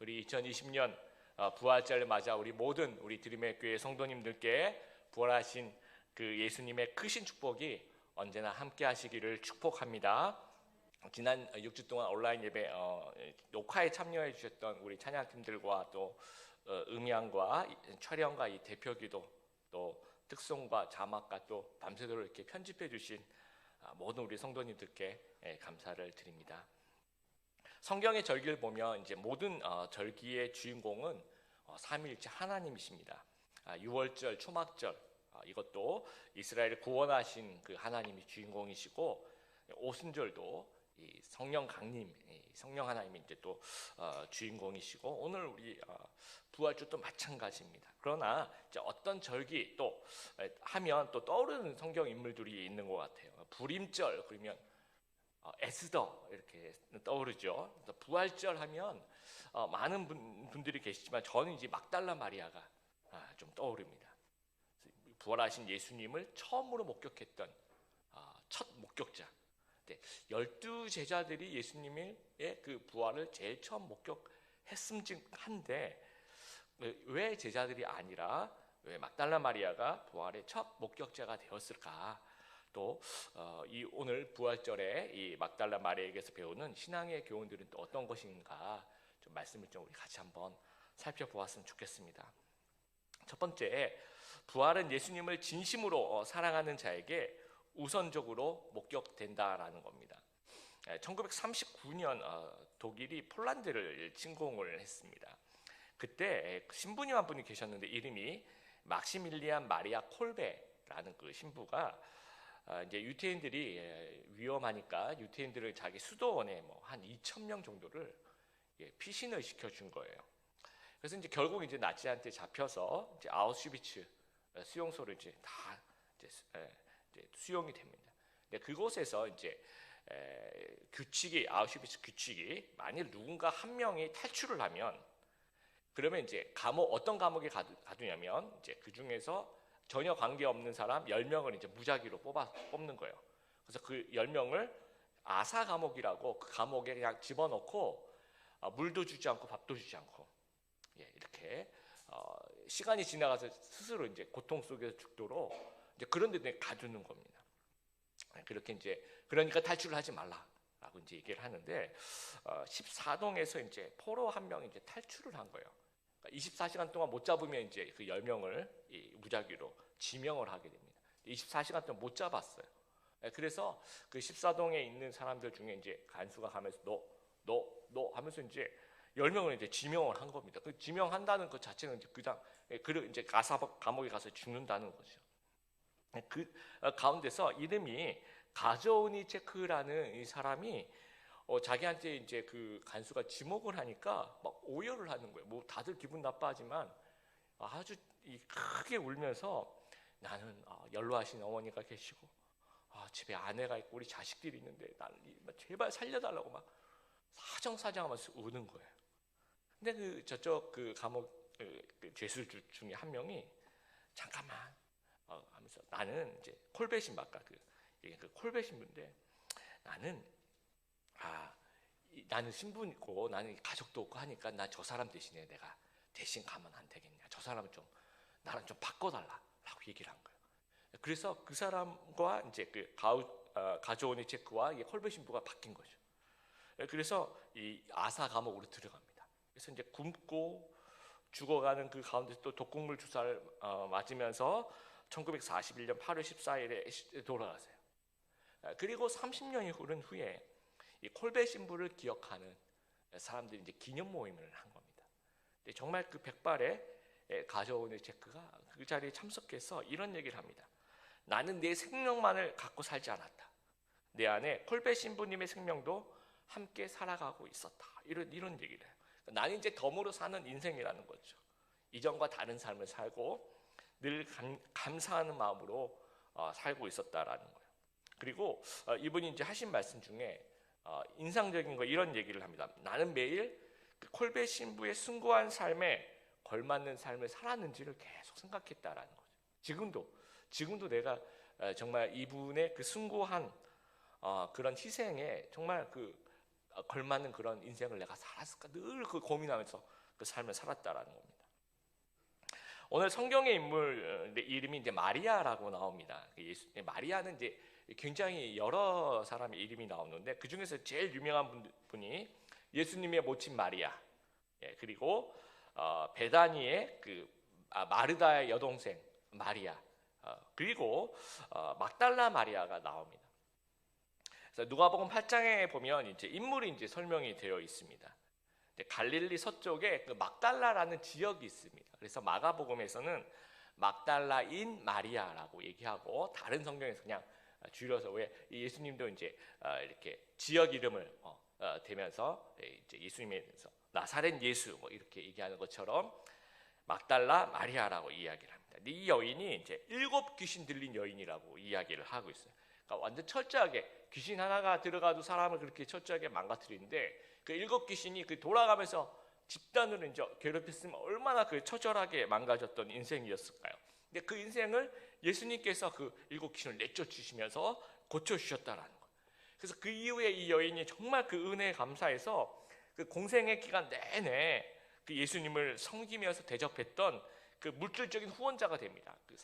우리 2020년 부활절을 맞아 우리 모든 우리 드림의 교회 성도님들께 부활하신 그 예수님의 크신 축복이 언제나 함께 하시기를 축복합니다. 지난 6주 동안 온라인 예배 녹화에 참여해 주셨던 우리 찬양팀들과 또 음향과 촬영과 이 대표기도 또 특송과 자막과 또 밤새도록 이렇게 편집해 주신 모든 우리 성도님들께 감사를 드립니다. 성경의 절기를 보면 이제 모든 절기의 주인공은 삼위일체 하나님이십니다. 유월절, 초막절 이것도 이스라엘을 구원하신 그 하나님이 주인공이시고, 오순절도 이 성령 강림, 성령 하나님이 이제 또 주인공이시고, 오늘 우리 부활절도 마찬가지입니다. 그러나 이제 어떤 절기 또 하면 또 떠오르는 성경 인물들이 있는 것 같아요. 불임절 그러면 에스더 이렇게 떠오르죠. 부활절 하면 많은 분들이 계시지만 저는 이제 막달라 마리아가 좀 떠오릅니다. 부활하신 예수님을 처음으로 목격했던 첫 목격자. 12 제자들이 예수님의 그 부활을 제일 처음 목격했음직한데, 왜 제자들이 아니라 왜 막달라 마리아가 부활의 첫 목격자가 되었을까? 또 이 오늘 부활절에 이 막달라 마리아에게서 배우는 신앙의 교훈들은 또 어떤 것인가, 좀 말씀을 좀 우리 같이 한번 살펴보았으면 좋겠습니다. 첫 번째, 부활은 예수님을 진심으로 사랑하는 자에게 우선적으로 목격된다라는 겁니다. 1939년 독일이 폴란드를 침공을 했습니다. 그때 신부님 한 분이 계셨는데 이름이 막시밀리안 마리아 콜베라는 그 신부가 이제 유태인들이 위험하니까 유태인들을 자기 수도원에 뭐 한 2,000명 정도를 피신을 시켜준 거예요. 그래서 이제 결국 이제 나치한테 잡혀서 이제 아우슈비츠 수용소로 이제 다 이제 수용이 됩니다. 근데 그곳에서 이제 규칙이, 아우슈비츠 규칙이, 만일 누군가 한 명이 탈출을 하면, 그러면 이제 어떤 감옥에 가두냐면 이제 그 중에서 전혀 관계없는 사람 10명을 이제 무작위로 뽑는 거예요. 그래서 그 10명을 아사 감옥이라고, 그 감옥에 그냥 집어넣고 물도 주지 않고 밥도 주지 않고 이렇게 시간이 지나가서 스스로 이제 고통 속에서 죽도록 이제 그런 데 가두는 겁니다. 그렇게 이제 그러니까 탈출을 하지 말라라고 이제 얘기를 하는데, 14동에서 이제 포로 한 명이 이제 탈출을 한 거예요. 24시간 동안 못 잡으면 이제 그 10명을 무작위로 지명을 하게 됩니다. 24시간 동안 못 잡았어요. 그래서 그 14동에 있는 사람들 중에 이제 간수가 가면서 너 하면서 이제 10명을 이제 지명을 한 겁니다. 그 지명한다는 것 자체는 이제 이제 아사 감옥에 가서 죽는다는 거죠. 그 가운데서 이름이 가조우니 체크라는 이 사람이 자기한테 이제 그 간수가 지목을 하니까 막 오열을 하는 거예요. 뭐 다들 기분 나빠하지만 아주 크게 울면서, 나는 연로하신 어머니가 계시고 집에 아내가 있고 우리 자식들이 있는데 나를 제발 살려달라고 막 사정사정하면서 우는 거예요. 근데 저쪽 그 감옥 그 죄수들 중에 한 명이 잠깐만 하면서, 나는 이제 콜베 신부가 그 콜베 신부인데, 나는 신부고 나는 가족도 없고 하니까 나 저 사람 대신에 내가 대신 가면 안 되겠냐, 저 사람은 좀 나랑 좀 바꿔달라라고 얘기를 한 거예요. 그래서 그 사람과 이제 그 가조오니 체크와 콜베 신부가 바뀐 거죠. 그래서 이 아사 감옥으로 들어갑니다. 그래서 이제 굶고 죽어가는 그 가운데 또 독극물 주사를 맞으면서 1941년 8월 14일에 돌아가세요. 그리고 30년이 흐른 후에 이 콜베 신부를 기억하는 사람들이 이제 기념 모임을 한 겁니다. 근데 정말 그 백발의 가조오니 체크가 그 자리에 참석해서 이런 얘기를 합니다. 나는 내 생명만을 갖고 살지 않았다. 내 안에 콜베 신부님의 생명도 함께 살아가고 있었다. 이런 얘기를 해요. 나는 이제 덤으로 사는 인생이라는 거죠. 이전과 다른 삶을 살고 늘 감사하는 마음으로 살고 있었다라는 거예요. 그리고 이분이 이제 하신 말씀 중에 인상적인 거 이런 얘기를 합니다. 나는 매일 그 콜베 신부의 숭고한 삶에 걸맞는 삶을 살았는지를 계속 생각했다라는 거죠. 지금도 내가 정말 이분의 그 숭고한 그런 희생에 정말 그 걸맞는 그런 인생을 내가 살았을까 늘 그 고민하면서 그 삶을 살았다라는 겁니다. 오늘 성경의 인물 이름이 이제 마리아라고 나옵니다. 마리아는 이제 굉장히 여러 사람의 이름이 나오는데 그 중에서 제일 유명한 분이 예수님의 모친 마리아, 그리고 베다니의 마르다의 여동생 마리아, 그리고 막달라 마리아가 나옵니다. 그래서 누가복음 8장에 보면 이제 인물이 이제 설명이 되어 있습니다. 갈릴리 서쪽에 그 막달라라는 지역이 있습니다. 그래서 마가복음에서는 막달라인 마리아라고 얘기하고 다른 성경에서 그냥 줄여서 왜 예수님도 이제 이렇게 지역 이름을 대면서 이제 예수님에 대해서 나사렛 예수 뭐 이렇게 얘기하는 것처럼 막달라 마리아라고 이야기를 합니다. 이 여인이 이제 7 귀신 들린 여인이라고 이야기를 하고 있어요. 그러니까 완전 철저하게 귀신 하나가 들어가도 사람을 그렇게 철저하게 망가뜨리는데 그 7 귀신이 그 돌아가면서 집단으로 이제 괴롭혔으면 얼마나 그 처절하게 망가졌던 인생이었을까요? 근데 그 인생을 예수님께서 그 7 귀신을 내쫓으시면서 고쳐주셨다라는 거예요. 그래서 그 이후에 이 여인이 정말 그 은혜에 감사해서 그 공생의 기간 내내 그 예수님을 섬기면서 대접했던 그 물질적인 후원자가 됩니다. 그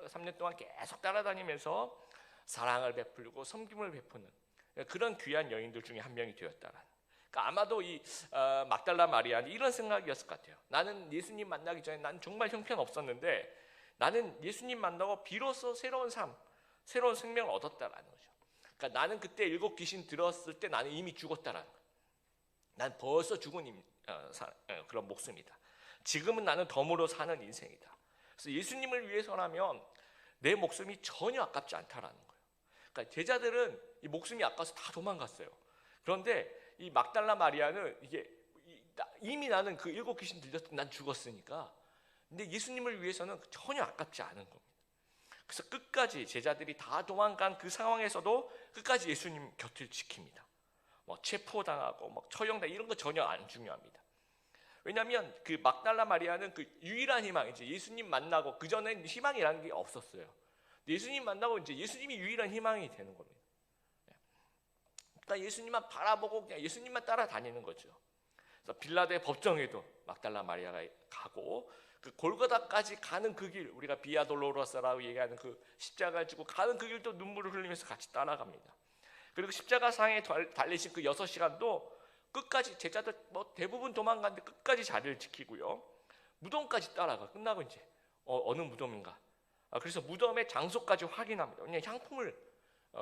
3년 동안 계속 따라다니면서 사랑을 베풀고 섬김을 베푸는 그런 귀한 여인들 중에 한 명이 되었다라는. 그러니까 아마도 이 막달라 마리아는 이런 생각이었을 것 같아요. 나는 예수님 만나기 전에 난 정말 형편없었는데 나는 예수님 만나고 비로소 새로운 삶, 새로운 생명을 얻었다라는 거죠. 그러니까 나는 그때 7 귀신 들었을 때 나는 이미 죽었다라는 거예요. 난 벌써 죽은 그런 목숨이다. 지금은 나는 덤으로 사는 인생이다. 그래서 예수님을 위해서라면 내 목숨이 전혀 아깝지 않다라는 거예요. 그러니까 제자들은 이 목숨이 아까워서 다 도망갔어요. 그런데 이 막달라 마리아는 이미 나는 그 7 귀신 들렸을 때 난 죽었으니까 근데 예수님을 위해서는 전혀 아깝지 않은 겁니다. 그래서 끝까지 제자들이 다 도망간 그 상황에서도 끝까지 예수님 곁을 지킵니다. 뭐 체포당하고 뭐 처형당 이런 거 전혀 안 중요합니다. 왜냐하면 그 막달라 마리아는 그 유일한 희망이지 예수님 만나고 그 전에는 희망이라는 게 없었어요. 예수님 만나고 이제 예수님이 유일한 희망이 되는 겁니다. 그러니까 예수님만 바라보고 그냥 예수님만 따라다니는 거죠. 그래서 빌라도의 법정에도 막달라 마리아가 가고 그 골고다까지 가는 그 길, 우리가 비아 돌로로사라고 얘기하는 그 십자가를 지고 가는 그 길도 눈물을 흘리면서 같이 따라갑니다. 그리고 십자가 상에 달리신 그 6시간도 끝까지 제자들 뭐 대부분 도망갔는데 끝까지 자리를 지키고요. 무덤까지 따라가. 끝나고 이제 어느 무덤인가. 그래서 무덤의 장소까지 확인합니다. 그냥 향품을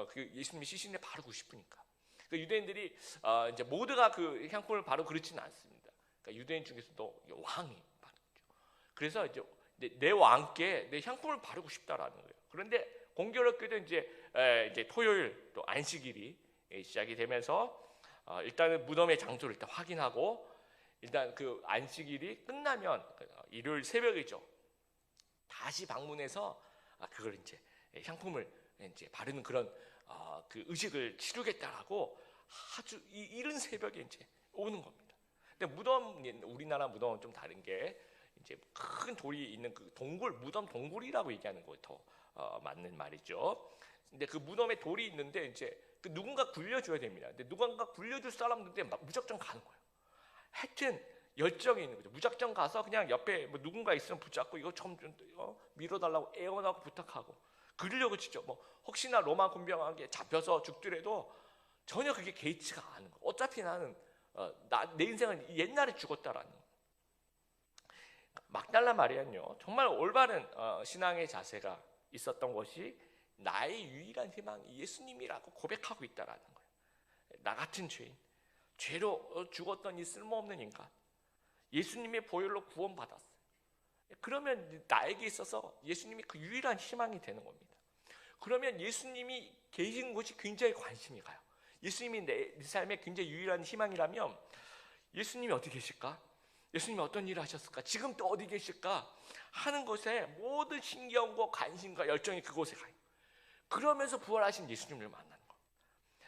그 예수님이 시신에 바르고 싶으니까. 그 유대인들이 이제 모두가 그 향품을 바르고 그렇지는 않습니다. 그러니까 유대인 중에서도 왕이 바르죠. 그래서 이제 내 왕께 내 향품을 바르고 싶다라는 거예요. 그런데 공교롭게도 이제 토요일 또 안식일이 시작이 되면서 일단은 무덤의 장소를 일단 확인하고 일단 그 안식일이 끝나면 일요일 새벽이죠. 다시 방문해서 그걸 이제 향품을 이제 바르는 그런 그 의식을 치르겠다라고 아주 이른 새벽에 이제 오는 겁니다. 근데 무덤 우리나라 무덤은 좀 다른 게 이제 큰 돌이 있는 그 동굴 무덤 동굴이라고 얘기하는 거 더 맞는 말이죠. 근데 그 무덤에 돌이 있는데 이제 그 누군가 굴려줘야 됩니다. 근데 누군가 굴려줄 사람들인데 무작정 가는 거예요. 하여튼 열정이 있는 거죠. 무작정 가서 그냥 옆에 뭐 누군가 있으면 붙잡고 이거 좀 밀어달라고 애원하고 부탁하고 그러려고 치죠. 뭐 혹시나 로마 군병에게 잡혀서 죽더라도 전혀 그게 개의치가 않은 거예요. 어차피 나는 내 인생은 옛날에 죽었다라는 거예요. 막달라 마리아는요 정말 올바른 신앙의 자세가 있었던 것이 나의 유일한 희망이 예수님이라고 고백하고 있다라는 거예요. 나 같은 죄인, 죄로 죽었던 이 쓸모없는 인간, 예수님의 보혈로 구원받았어요. 그러면 나에게 있어서 예수님이 그 유일한 희망이 되는 겁니다. 그러면 예수님이 계신 곳이 굉장히 관심이 가요. 예수님이 내 삶의 굉장히 유일한 희망이라면 예수님이 어디 계실까? 예수님이 어떤 일을 하셨을까? 지금 또 어디 계실까? 하는 것에 모든 신경과 관심과 열정이 그곳에 가요. 그러면서 부활하신 예수님을 만나는 거예요.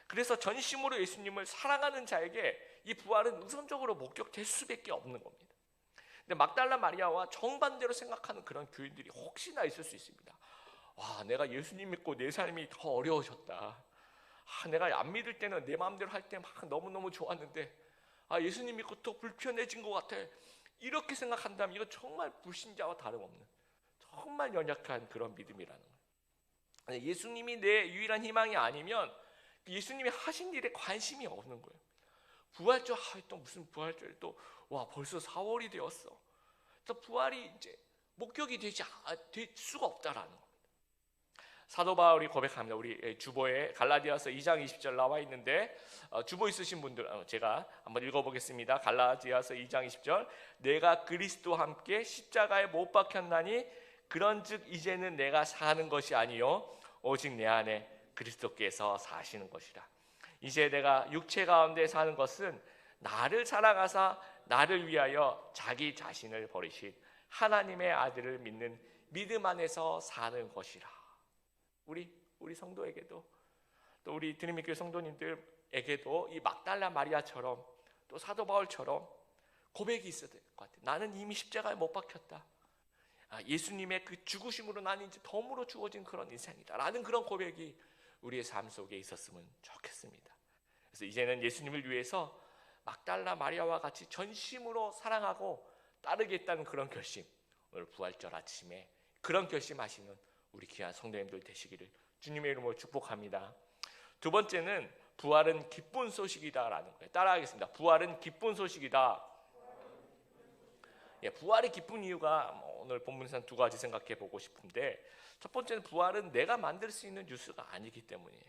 그래서 전심으로 예수님을 사랑하는 자에게 이 부활은 우선적으로 목격될 수밖에 없는 겁니다. 근데 막달라 마리아와 정반대로 생각하는 그런 교인들이 혹시나 있을 수 있습니다. 와, 내가 예수님 믿고 내 삶이 더 어려워졌다. 내가 안 믿을 때는 내 마음대로 할 때 막 너무너무 좋았는데 예수님 믿고 또 불편해진 것 같아. 이렇게 생각한다면 이거 정말 불신자와 다름없는 정말 연약한 그런 믿음이라는 거예요. 예수님이 내 유일한 희망이 아니면 예수님이 하신 일에 관심이 없는 거예요. 부활절, 또 무슨 부활절, 또 와 벌써 4월이 되었어. 또 부활이 이제 목격이 될 수가 없다라는 겁니다. 사도 바울이 고백합니다. 우리 주보에 갈라디아서 2장 20절 나와 있는데 주보 있으신 분들 제가 한번 읽어보겠습니다. 갈라디아서 2장 20절 내가 그리스도와 함께 십자가에 못 박혔나니 그런즉 이제는 내가 사는 것이 아니요 오직 내 안에 그리스도께서 사시는 것이라. 이제 내가 육체 가운데 사는 것은 나를 사랑하사 나를 위하여 자기 자신을 버리신 하나님의 아들을 믿는 믿음 안에서 사는 것이라. 우리 성도에게도 또 우리 드림교회 성도님들에게도 이 막달라 마리아처럼 또 사도 바울처럼 고백이 있어야 될 것 같아요. 나는 이미 십자가에 못 박혔다. 예수님의 그 죽으심으로 나는 이제 덤으로 주어진 그런 인생이다 라는 그런 고백이 우리의 삶 속에 있었으면 좋겠습니다. 그래서 이제는 예수님을 위해서 막달라 마리아와 같이 전심으로 사랑하고 따르겠다는 그런 결심, 오늘 부활절 아침에 그런 결심하시는 우리 귀한 성도님들 되시기를 주님의 이름으로 축복합니다. 두 번째는 부활은 기쁜 소식이다라는 거예요. 따라하겠습니다. 부활은 기쁜 소식이다. 부활이 기쁜 이유가 오늘 본문에서 두 가지 생각해 보고 싶은데, 첫 번째는 부활은 내가 만들 수 있는 뉴스가 아니기 때문이에요.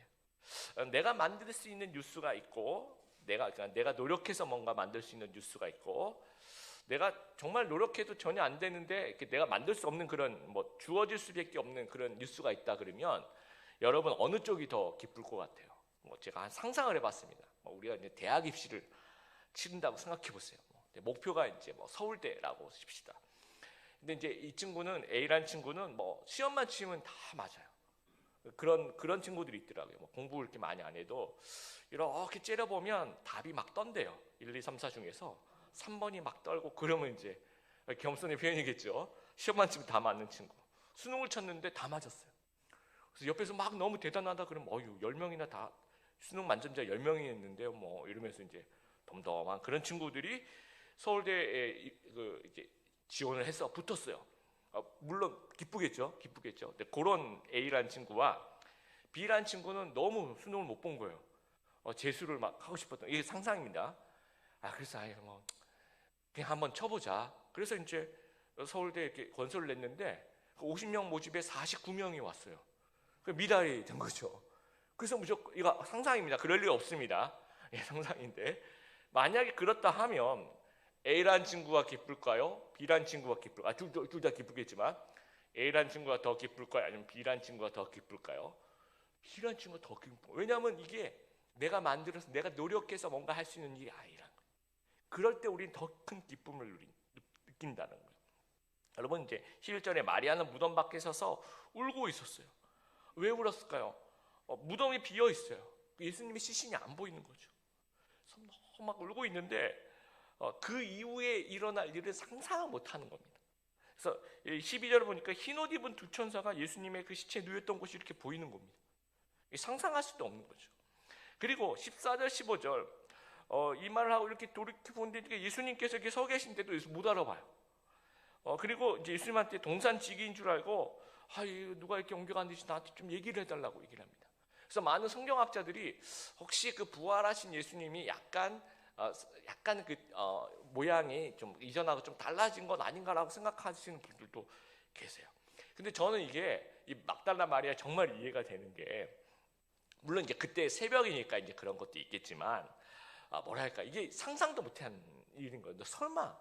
내가 만들 수 있는 뉴스가 있고, 내가 노력해서 뭔가 만들 수 있는 뉴스가 있고, 내가 정말 노력해도 전혀 안 되는데 내가 만들 수 없는 그런 주어질 수밖에 없는 그런 뉴스가 있다 그러면 여러분 어느 쪽이 더 기쁠 것 같아요? 제가 한 상상을 해봤습니다. 우리가 이제 대학 입시를 치른다고 생각해 보세요. 목표가 이제 서울대라고 칩시다. 근데 이제 이 친구는 A라는 친구는 시험만 치면 다 맞아요. 그런 친구들이 있더라고요. 공부 이렇게 많이 안 해도 이렇게 째려보면 답이 막 떤대요. 1, 2, 3, 4 중에서 3번이 막 떨고, 그러면 이제 겸손의 표현이겠죠. 시험만 치면 다 맞는 친구. 수능을 쳤는데 다 맞았어요. 그래서 옆에서 막 너무 대단하다 그러면 10명이나 다 수능 만점자 10명이 있는데요. 이러면서 이제 덤덤한 그런 친구들이 서울대에 이제 지원을 해서 붙었어요. 물론 기쁘겠죠. 근데 그런 A라는 친구와 B라는 친구는 너무 수능을 못 본 거예요. 재수를 막 하고 싶었던, 이게 상상입니다. 그래서 그냥 한번 쳐보자. 그래서 이제 서울대 이렇게 건설을 냈는데 50명 모집에 49명이 왔어요. 미달이 된 거죠. 그래서 무조건, 이거 상상입니다. 그럴 리 없습니다. 상상인데 만약에 그렇다 하면 A라는 친구가 기쁠까요? B라는 친구가 기쁠까요? 둘 다 기쁘겠지만 A라는 친구가 더 기쁠까요? 아니면 B라는 친구가 더 기쁠까요? B라는 친구가 더 기쁠까요? 왜냐하면 이게 내가 만들어서 내가 노력해서 뭔가 할 수 있는 일이 아니라는 거예요. 그럴 때 우리는 더 큰 기쁨을 느낀다는 거예요. 여러분, 이제 11절에 마리아는 무덤 밖에 서서 울고 있었어요. 왜 울었을까요? 무덤이 비어 있어요. 예수님의 시신이 안 보이는 거죠. 그래서 막 울고 있는데 그 이후에 일어날 일을 상상을 못하는 겁니다. 그래서 12절을 보니까 흰옷 입은 두 천사가 예수님의 그 시체에 누웠던 곳이 이렇게 보이는 겁니다. 상상할 수도 없는 거죠. 그리고 14절 15절 이 말을 하고 이렇게 돌이켜 보는데 예수님께서 이렇게 서 계신데도 못 알아봐요. 그리고 이제 예수님한테 동산지기인 줄 알고 누가 이렇게 옮겨갔는지 나한테 좀 얘기를 해달라고 얘기를 합니다. 그래서 많은 성경학자들이 혹시 그 부활하신 예수님이 약간 그 모양이 좀 이전하고 좀 달라진 건 아닌가라고 생각하시는 분들도 계세요. 근데 저는 이게 이 막달라 마리아 정말 이해가 되는 게, 물론 이제 그때 새벽이니까 이제 그런 것도 있겠지만 뭐랄까, 이게 상상도 못한 일인 거예요. 설마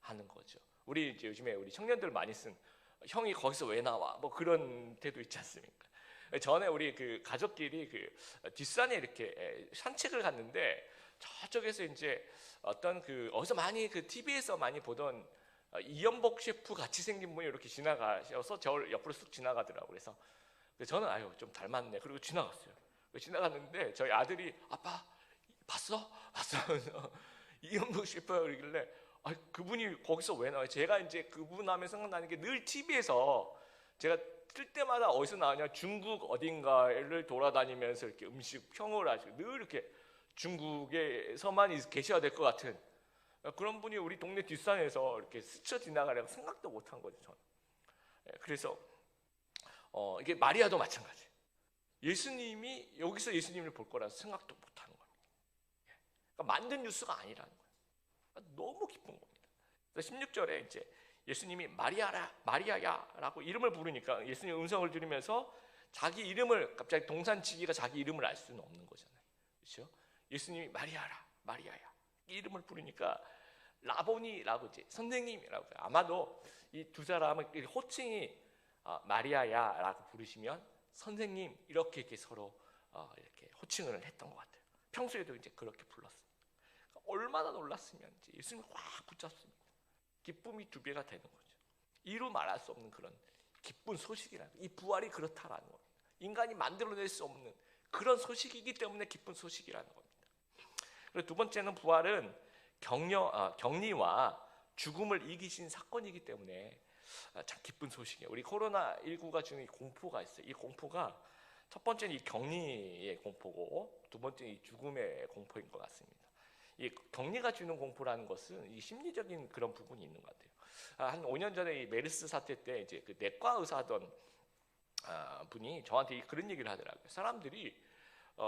하는 거죠. 우리 이제 요즘에 우리 청년들 많이 쓴 형이 거기서 왜 나와? 그런 때도 있지 않습니까? 전에 우리 그 가족끼리 그 뒷산에 이렇게 산책을 갔는데 저쪽에서 이제 어떤 어디서 많이 TV에서 많이 보던 이연복 셰프 같이 생긴 분이 이렇게 지나가셔서 저를 옆으로 쑥 지나가더라고요. 그래서 저는 좀 닮았네. 그리고 지나갔어요. 지나갔는데 저희 아들이 아빠 봤어? 이연복 셰프가 그러길래 그분이 거기서 왜 나와요? 제가 이제 그분 하면 생각나는 게 늘 TV에서 제가 뜰 때마다 어디서 나오냐? 중국 어딘가를 돌아다니면서 이렇게 음식 평을 하시고 늘 이렇게 중국에서만 계셔야 될 것 같은 그런 분이 우리 동네 뒷산에서 이렇게 스쳐 지나가려고 생각도 못한 거죠, 저는. 그래서 이게 마리아도 마찬가지. 예수님이 여기서 예수님을 볼 거라서 생각도 못하는 겁니다. 그러니까 만든 뉴스가 아니라는 거예요. 그러니까 너무 기쁜 겁니다. 그래서 16절에 이제 예수님이 마리아야라고 이름을 부르니까 예수님 음성을 들으면서 자기 이름을 갑자기 동산지기가 자기 이름을 알 수는 없는 거잖아요. 그렇죠? 예수님이 마리아야 이 이름을 부르니까 라보니라고 이제 선생님이라고 해요. 아마도 이 두 사람은 호칭이 마리아야라고 부르시면 선생님 이렇게 서로 이렇게 호칭을 했던 것 같아요. 평소에도 이제 그렇게 불렀습니다. 그러니까 얼마나 놀랐으면 이제 예수님을 확 붙잡습니다. 기쁨이 2배가 되는 거죠. 이루 말할 수 없는 그런 기쁜 소식이라는 이 부활이 그렇다라는 겁니다. 인간이 만들어낼 수 없는 그런 소식이기 때문에 기쁜 소식이라는 겁니다. 그리고 두 번째는 부활은 격리와 죽음을 이기신 사건이기 때문에 참 기쁜 소식이에요. 우리 코로나19가 주는 이 공포가 있어요. 이 공포가 첫 번째는 이 격리의 공포고 두 번째는 이 죽음의 공포인 것 같습니다. 이 격리가 주는 공포라는 것은 이 심리적인 그런 부분이 있는 것 같아요. 한 5년 전에 이 메르스 사태 때 이제 그 내과 의사던 분이 저한테 그런 얘기를 하더라고요. 사람들이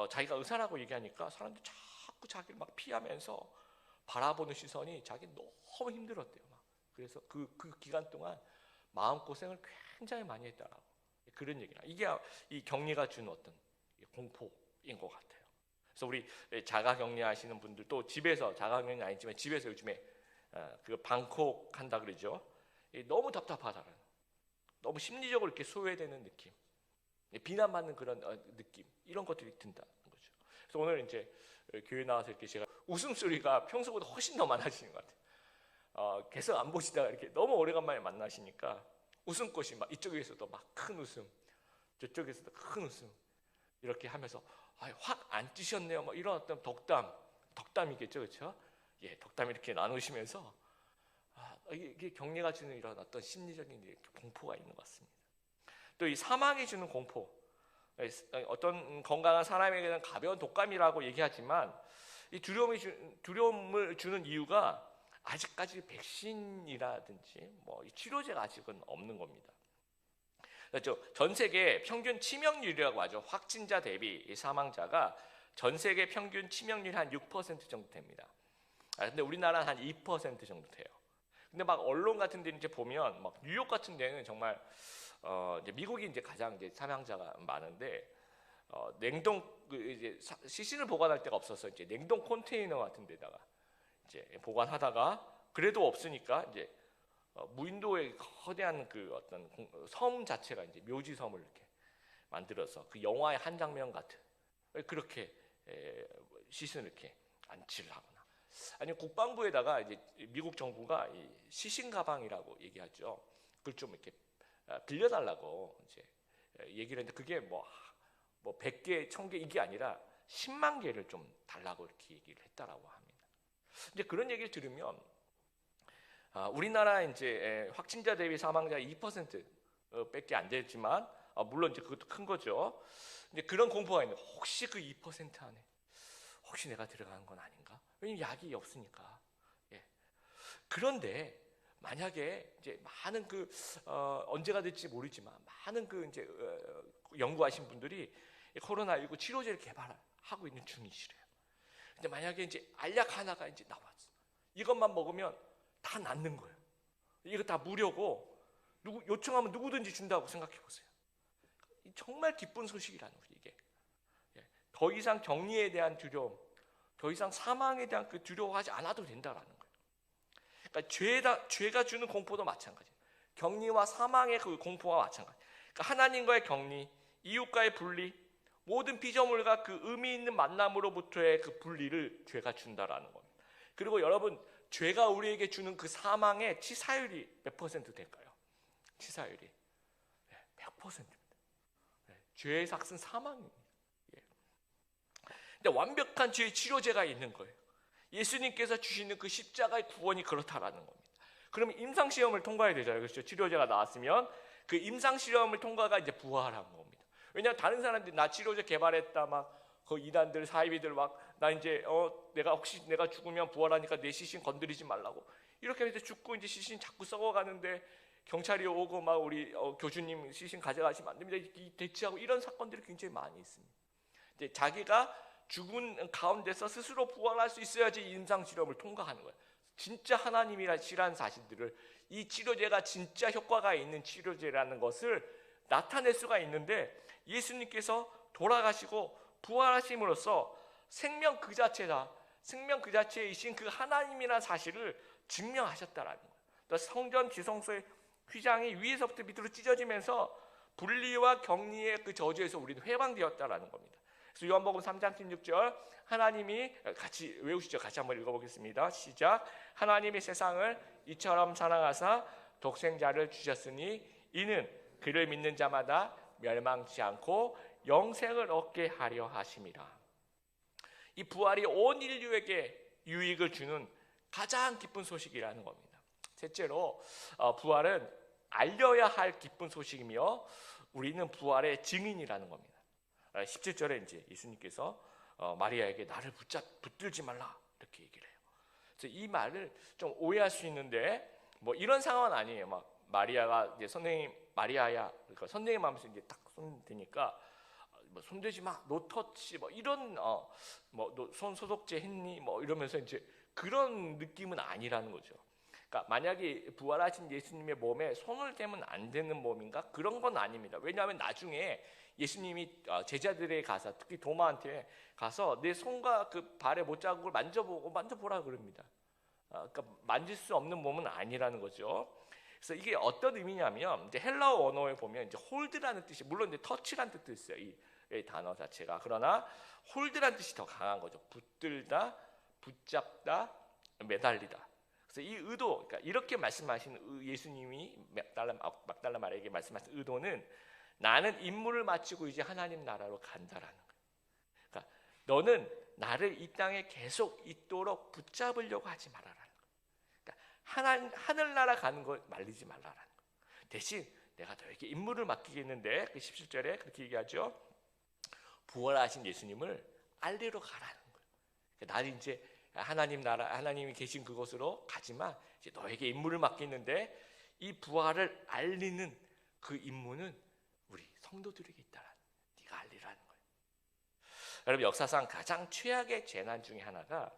자기가 의사라고 얘기하니까 사람들이 자꾸 자기를 막 피하면서 바라보는 시선이 자기 너무 힘들었대요. 막. 그래서 그 기간 동안 마음고생을 굉장히 많이 했다라고 그런 얘기나 이게 이 격리가 주는 어떤 공포인 것 같아요. 그래서 우리 자가격리 하시는 분들 또 집에서 자가격리 아니지만 집에서 요즘에 그 방콕 한다 그러죠. 너무 답답하다는 너무 심리적으로 이렇게 소외되는 느낌, 비난받는 그런 느낌 이런 것들이 든다는 거죠. 그래서 오늘 이제 교회 나와서 이렇게 제가 웃음소리가 평소보다 훨씬 더 많아지는 것 같아요. 계속 안 보시다가 이렇게 너무 오래간만에 만나시니까 웃음꽃이 막 이쪽에서도 막 큰 웃음, 저쪽에서도 큰 웃음 이렇게 하면서 확 안 찌셨네요. 뭐 이런 어떤 덕담이겠죠, 그렇죠? 예, 덕담 이렇게 나누시면서 이게 격리가 주는 이런 어떤 심리적인 공포가 있는 것 같습니다. 또 이 사망이 주는 공포, 어떤 건강한 사람에게는 가벼운 독감이라고 얘기하지만 이 두려움을 주는 이유가 아직까지 백신이라든지 뭐 치료제가 아직은 없는 겁니다. 그렇죠. 전 세계 평균 치명률이라고 하죠. 확진자 대비 사망자가 전 세계 평균 치명률 한 6% 정도 됩니다. 근데 우리나라는 한 2% 정도 돼요. 근데 막 언론 같은 데 이제 보면 막 뉴욕 같은 데는 정말 이제 미국이 이제 가장 이제 사망자가 많은데 냉동 이제 시신을 보관할 데가 없어서 이제 냉동 컨테이너 같은 데다가 이제 보관하다가 그래도 없으니까 이제 무인도의 거대한 그 어떤 섬 자체가 이제 묘지섬을 이렇게 만들어서 그 영화의 한 장면 같은 그렇게 시신을 이렇게 안치를 하거나 아니면 국방부에다가 이제 미국 정부가 이 시신 가방이라고 얘기하죠. 그걸 좀 이렇게 빌려달라고 이제 얘기를 했는데 그게 뭐 100개, 1000개 이게 아니라 10만 개를 좀 달라고 이렇게 얘기를 했다라고 합니다. 이제 그런 얘기를 들으면 우리나라 이제 확진자 대비 사망자 2%밖에 안 되지만 물론 이제 그것도 큰 거죠. 이제 그런 공포가 있는 혹시 그 2% 안에 혹시 내가 들어가는 건 아닌가? 왜냐면 약이 없으니까. 예. 그런데 만약에 이제 많은 언제가 될지 모르지만 많은 이제 연구하신 분들이 코로나19 치료제를 개발하고 있는 중이시래요. 근데 만약에 이제 알약 하나가 이제 나왔어. 이것만 먹으면 다 낫는 거예요. 이거 다 무료고 요청하면 누구든지 준다고 생각해 보세요. 정말 기쁜 소식이라는 거죠, 이게. 더 이상 격리에 대한 두려움, 더 이상 사망에 대한 그 두려워하지 않아도 된다라는 거예요. 그러니까 죄가 주는 공포도 마찬가지예요. 격리와 사망의 그 공포와 마찬가지. 그러니까 하나님과의 격리, 이웃과의 분리, 모든 피조물과 그 의미 있는 만남으로부터의 그 분리를 죄가 준다라는 겁니다. 그리고 여러분, 죄가 우리에게 주는 그 사망의 치사율이 몇 퍼센트 될까요? 치사율이 100%입니다. 죄의 삭은 사망입니다. 근데 완벽한 죄의 치료제가 있는 거예요. 예수님께서 주시는 그 십자가의 구원이 그렇다라는 겁니다. 그러면 임상시험을 통과해야 되잖아요. 그렇죠? 치료제가 나왔으면 그 임상 실험을 통과가 이제 부활한 겁니다. 왜냐하면 다른 사람들이 나 치료제 개발했다 막 그 이단들 사이비들 막 나 이제 내가 혹시 내가 죽으면 부활하니까 내 시신 건드리지 말라고 이렇게 해서 죽고 이제 시신 자꾸 썩어가는데 경찰이 오고 막 우리 교주님 시신 가져가시면 안 됩니다. 대치하고 이런 사건들이 굉장히 많이 있습니다. 이제 자기가 죽은 가운데서 스스로 부활할 수 있어야지 임상 실험을 통과하는 거예요. 진짜 하나님이라는 사실들을 이 치료제가 진짜 효과가 있는 치료제라는 것을 나타낼 수가 있는데 예수님께서 돌아가시고 부활하심으로써 생명 그 자체다. 생명 그 자체이신 그 하나님이라는 사실을 증명하셨다라는 거예요. 그러니까 성전 지성소의 휘장이 위에서부터 밑으로 찢어지면서 분리와 격리의 그 저주에서 우리는 해방되었다라는 겁니다. 그래서 요한복음 3장 16절 하나님이 같이 외우시죠. 같이 한번 읽어보겠습니다. 시작. 하나님이 세상을 이처럼 사랑하사 독생자를 주셨으니 이는 그를 믿는 자마다 멸망치 않고 영생을 얻게 하려 하심이라. 이 부활이 온 인류에게 유익을 주는 가장 기쁜 소식이라는 겁니다. 셋째로 부활은 알려야 할 기쁜 소식이며 우리는 부활의 증인이라는 겁니다. 17절에 이제 예수님께서 마리아에게 나를 붙들지 말라 이렇게 얘기를 해요. 그래서 이 말을 좀 오해할 수 있는데 뭐 이런 상황은 아니에요. 막 마리아가 이제 선생님 마리아야 그러니까 선생님 하면서 이제 딱 손대니까 뭐 손대지 마, 노 터치 뭐 이런 뭐 손 소독제 했니 뭐 이러면서 이제 그런 느낌은 아니라는 거죠. 그러니까 만약에 부활하신 예수님의 몸에 손을 대면 안 되는 몸인가 그런 건 아닙니다. 왜냐하면 나중에 예수님이 제자들에 가서 특히 도마한테 가서 내 손과 그 발의 못자국을 만져보라 그럽니다. 그러니까 만질 수 없는 몸은 아니라는 거죠. 그래서 이게 어떤 의미냐면 이제 헬라어 언어에 보면 이제 홀드라는 뜻이 물론 이제 터치라는 뜻도 있어요. 이 단어 자체가 그러나 홀드라는 뜻이 더 강한 거죠. 붙들다, 붙잡다, 매달리다. 그래서 이 의도, 그러니까 이렇게 말씀하신 예수님이 막달라 마리아에게 말씀하신 의도는 나는 임무를 마치고 이제 하나님 나라로 간다라는 거예요. 그러니까 너는 나를 이 땅에 계속 있도록 붙잡으려고 하지 말아라는 거예요. 그러니까 하늘나라 가는 거 말리지 말라라는 거예요. 대신 내가 너에게 임무를 맡기겠는데 그 17절에 그렇게 얘기하죠. 부활하신 예수님을 알리러 가라는 거예요. 그러니까 나는 이제 하나님 나라 하나님이 계신 그곳으로 가지만 이제 너에게 임무를 맡기는데 이 부활을 알리는 그 임무는 우리 성도들에게 있다는 네가 알리라는 거예요. 여러분 역사상 가장 최악의 재난 중에 하나가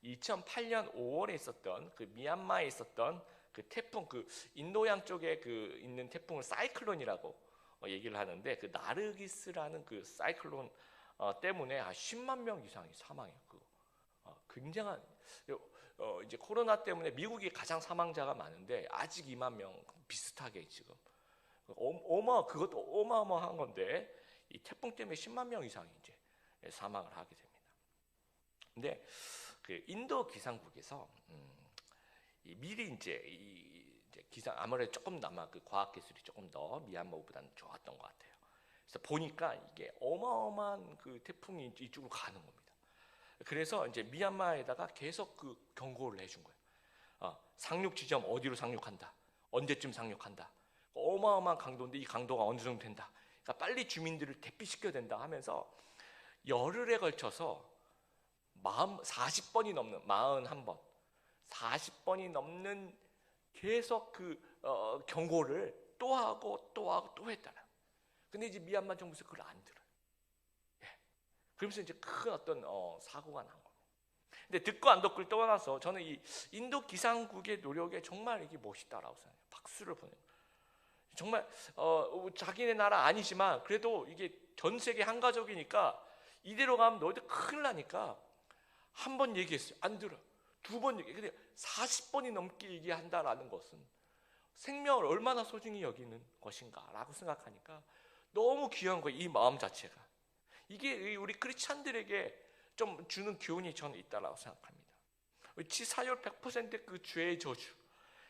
2008년 5월에 있었던 그 미얀마에 있었던 그 태풍 그 인도양 쪽에 그 있는 태풍을 사이클론이라고 얘기를 하는데 그 나르기스라는 그 사이클론 때문에 한 10만 명 이상이 사망해요. 굉장한 이제 코로나 때문에 미국이 가장 사망자가 많은데 아직 2만 명 비슷하게 지금 그것도 어마어마한 건데 이 태풍 때문에 10만 명 이상이 이제 사망을 하게 됩니다. 근데 그 인도 기상국에서 미리 이제 기상 아무래도 조금 아마 그 과학 기술이 조금 더 미얀마보다는 좋았던 것 같아요. 그래서 보니까 이게 어마어마한 그 태풍이 이쪽으로 가는 겁니다. 그래서 이제 미얀마에다가 계속 그 경고를 해준 거예요. 상륙 지점 어디로 상륙한다, 언제쯤 상륙한다. 어마어마한 강도인데 이 강도가 어느 정도 된다. 그러니까 빨리 주민들을 대피시켜야 된다 하면서 열흘에 걸쳐서 40번이 넘는 41번, 40번이 넘는 계속 그 경고를 또 하고 또 했다라. 근데 이제 미얀마 정부에서 그걸 안 들어요. 그러면서 이제 큰 어떤 사고가 난 겁니다. 근데 듣고 안 듣고를 떠나서 저는 이 인도 기상국의 노력에 정말 이게 멋있다라고 생각해요. 박수를 보내요. 정말 자기네 나라 아니지만 그래도 이게 전 세계 한 가족이니까 이대로 가면 너희들 큰일 나니까 한 번 얘기했어요. 안 들어. 두 번 얘기해. 근데 40번이 넘게 얘기한다라는 것은 생명을 얼마나 소중히 여기는 것인가라고 생각하니까 너무 귀한 거예요. 이 마음 자체가. 이게 우리 크리스찬들에게 좀 주는 교훈이 저는 있다라고 생각합니다. 치사율 100% 그 죄의 저주,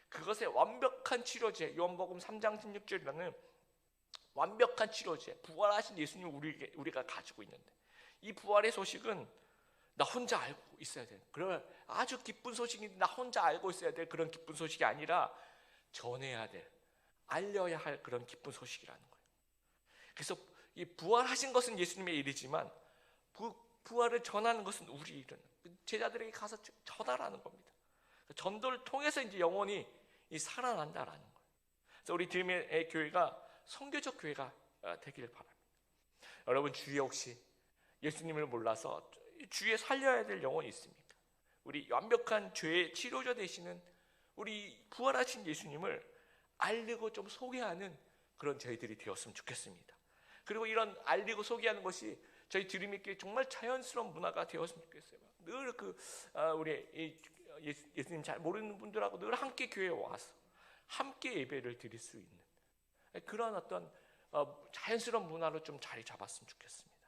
그것의 완벽한 치료제, 요한복음 3장 16절이라는 완벽한 치료제, 부활하신 예수님 우리가 가지고 있는데 이 부활의 소식은 나 혼자 알고 있어야 돼. 그런 아주 기쁜 소식인데 나 혼자 알고 있어야 될 그런 기쁜 소식이 아니라 전해야 될 알려야 할 그런 기쁜 소식이라는 거예요. 그래서 이 부활하신 것은 예수님의 일이지만 부활을 전하는 것은 우리 일은 제자들에게 가서 전하라는 겁니다. 전도를 통해서 이제 영혼이 살아난다라는 거예요. 그래서 우리 드림의 교회가 선교적 교회가 되기를 바랍니다. 여러분 주위에 혹시 예수님을 몰라서 주위에 살려야 될 영혼이 있습니까? 우리 완벽한 죄의 치료자 되시는 우리 부활하신 예수님을 알리고 좀 소개하는 그런 저희들이 되었으면 좋겠습니다. 그리고 이런 알리고 소개하는 것이 저희 드림의 교회 정말 자연스러운 문화가 되었으면 좋겠어요. 늘 우리 예수님 잘 모르는 분들하고 늘 함께 교회에 와서 함께 예배를 드릴 수 있는 그런 어떤 자연스러운 문화로 좀 자리 잡았으면 좋겠습니다.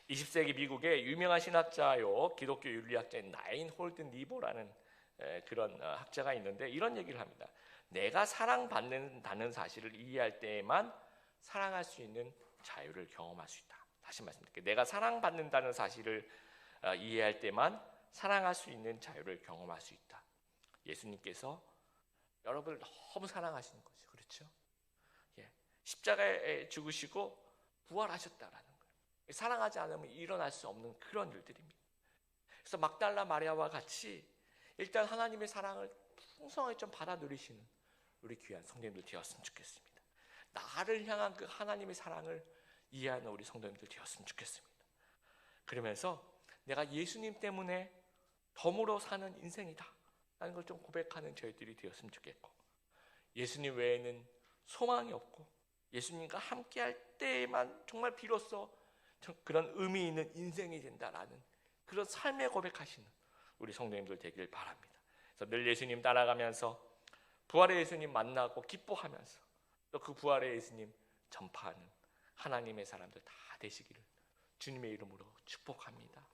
20세기 미국의 유명한 신학자요 기독교 윤리학자인 나인 홀든 리버라는 그런 학자가 있는데 이런 얘기를 합니다. 내가 사랑받는다는 사실을 이해할 때에만 사랑할 수 있는 자유를 경험할 수 있다. 다시 말씀드릴게요. 내가 사랑받는다는 사실을 이해할 때만 사랑할 수 있는 자유를 경험할 수 있다. 예수님께서 여러분을 너무 사랑하시는 거죠. 그렇죠? 십자가에 죽으시고 부활하셨다라는 거예요. 사랑하지 않으면 일어날 수 없는 그런 일들입니다. 그래서 막달라 마리아와 같이 일단 하나님의 사랑을 풍성하게 좀 받아 누리시는 우리 귀한 성도님들 되었으면 좋겠습니다. 나를 향한 그 하나님의 사랑을 이해하는 우리 성도님들 되었으면 좋겠습니다. 그러면서 내가 예수님 때문에 덤으로 사는 인생이다 라는 걸 좀 고백하는 저희들이 되었으면 좋겠고, 예수님 외에는 소망이 없고 예수님과 함께할 때에만 정말 비로소 그런 의미 있는 인생이 된다라는 그런 삶의 고백하시는 우리 성도님들 되길 바랍니다. 그래서 늘 예수님 따라가면서 부활의 예수님 만나고 기뻐하면서 또 그 부활의 예수님 전파하는 하나님의 사람들 다 되시기를 주님의 이름으로 축복합니다.